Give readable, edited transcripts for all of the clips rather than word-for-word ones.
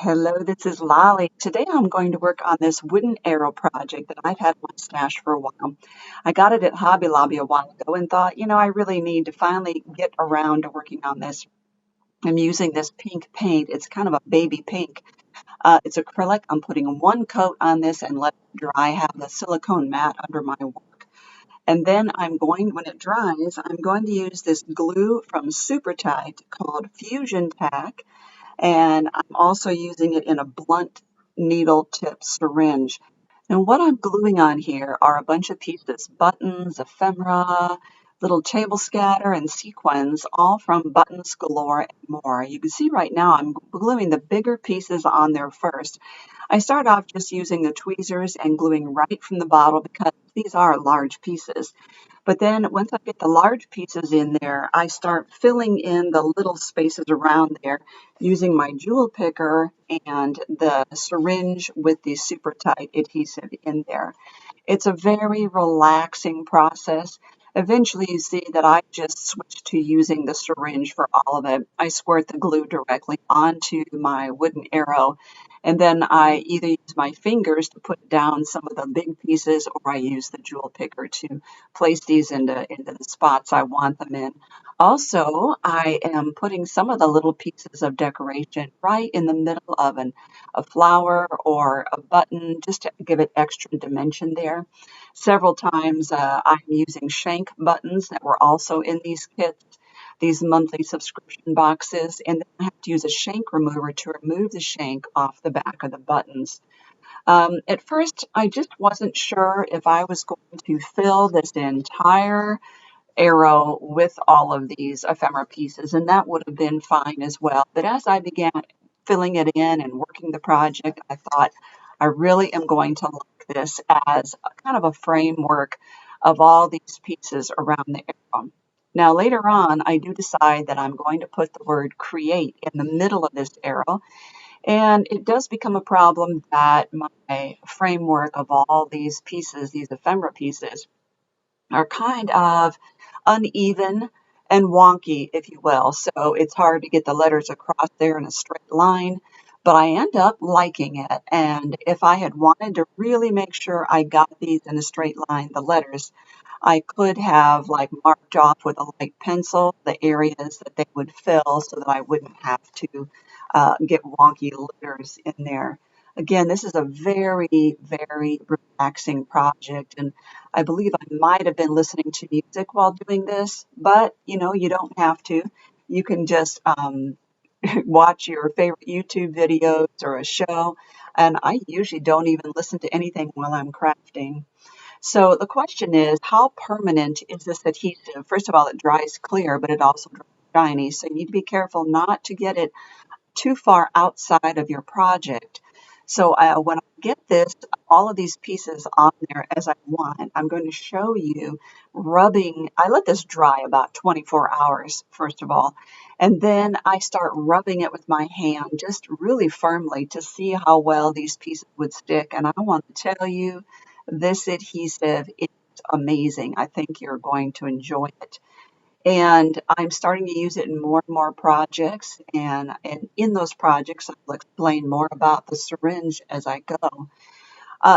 Hello, this is Lolly. Today I'm going to work on this wooden arrow project that I've had in my stash for a while. I got it at Hobby Lobby a while ago and thought, I really need to finally get around to working on this. I'm using this pink paint. It's kind of a baby pink. It's acrylic. I'm putting one coat on this and let it dry. I have the silicone mat under my work. And then when it dries, I'm going to use this glue from Fusion-Tac called Fusion-Tac, and I'm also using it in a blunt needle tip syringe. And what I'm gluing on here are a bunch of pieces, buttons, ephemera, little table scatter, and sequins, all from Buttons Galore More. You can see right now I'm gluing the bigger pieces on there first. I start off just using the tweezers and gluing right from the bottle because these are large pieces. But then once I get the large pieces in there, I start filling in the little spaces around there using my jewel picker and the syringe with the super tight adhesive in there. It's a very relaxing process. Eventually, you see that I just switched to using the syringe for all of it. I squirt the glue directly onto my wooden arrow, and then I either use my fingers to put down some of the big pieces, or I use the jewel picker to place these into the spots I want them in. Also, I am putting some of the little pieces of decoration right in the middle of a flower or a button just to give it extra dimension there. Several times I'm using shank buttons that were also in these kits, these monthly subscription boxes, and then I have to use a shank remover to remove the shank off the back of the buttons. At first, I just wasn't sure if I was going to fill this entire arrow with all of these ephemera pieces, and that would have been fine as well. But as I began filling it in and working the project, I thought I really am going to like this as kind of a framework of all these pieces around the arrow. Now later on, I do decide that I'm going to put the word create in the middle of this arrow, and it does become a problem that my framework of all these pieces, these ephemera pieces, are kind of uneven and wonky, if you will. So it's hard to get the letters across there in a straight line, but I end up liking it. And if I had wanted to really make sure I got these in a straight line, the letters, I could have like marked off with a light pencil the areas that they would fill so that I wouldn't have to get wonky letters in there. Again, this is a very, very relaxing project, and I believe I might have been listening to music while doing this, but you don't have to. You can just watch your favorite YouTube videos or a show, and I usually don't even listen to anything while I'm crafting. So the question is, how permanent is this adhesive? First of all, it dries clear, but it also dries shiny, so you need to be careful not to get it too far outside of your project. So when I get all of these pieces on there as I want, I'm going to show you rubbing. I let this dry about 24 hours, first of all, and then I start rubbing it with my hand just really firmly to see how well these pieces would stick. And I want to tell you, this adhesive is amazing. I think you're going to enjoy it. And I'm starting to use it in more and more projects. And in those projects, I'll explain more about the syringe as I go.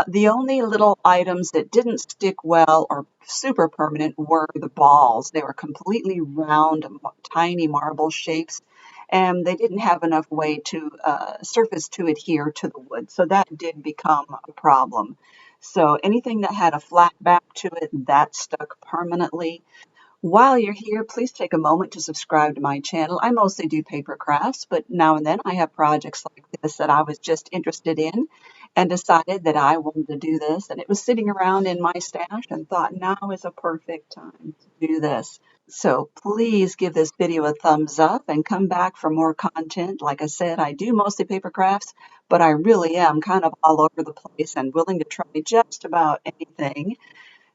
The only little items that didn't stick well or super permanent were the balls. They were completely round, tiny marble shapes, and they didn't have enough way to surface to adhere to the wood. So that did become a problem. So anything that had a flat back to it, that stuck permanently. While you're here, please take a moment to subscribe to my channel. I mostly do paper crafts, but now and then I have projects like this that I was just interested in and decided that I wanted to do this. And it was sitting around in my stash and thought now is a perfect time to do this. So please give this video a thumbs up and come back for more content. Like I said, I do mostly paper crafts, but I really am kind of all over the place and willing to try just about anything.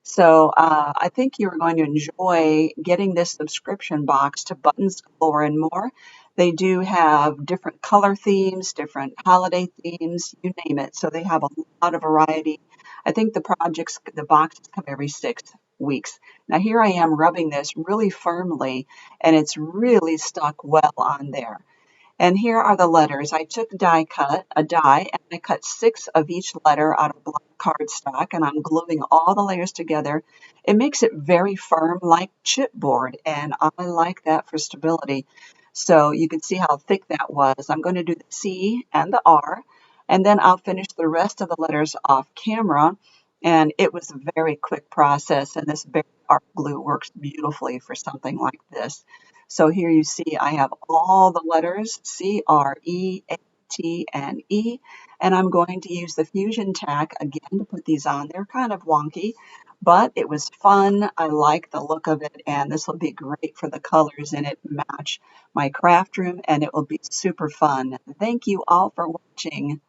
So I think you're going to enjoy getting this subscription box to Buttons Galore and More. They do have different color themes, different holiday themes, you name it. So they have a lot of variety. I think the boxes come every 6 weeks. Now here I am rubbing this really firmly, and it's really stuck well on there. And here are the letters. I took a die, and I cut 6 of each letter out of black cardstock, and I'm gluing all the layers together. It makes it very firm, like chipboard, and I like that for stability. So you can see how thick that was. I'm going to do the C and the R, and then I'll finish the rest of the letters off camera. And it was a very quick process, and this Berry Art glue works beautifully for something like this. So here you see I have all the letters C, R, E, A, T, and E, and I'm going to use the Fusion-Tac again to put these on. They're kind of wonky, but it was fun. I like the look of it, and this will be great for the colors in it match my craft room, and it will be super fun. Thank you all for watching.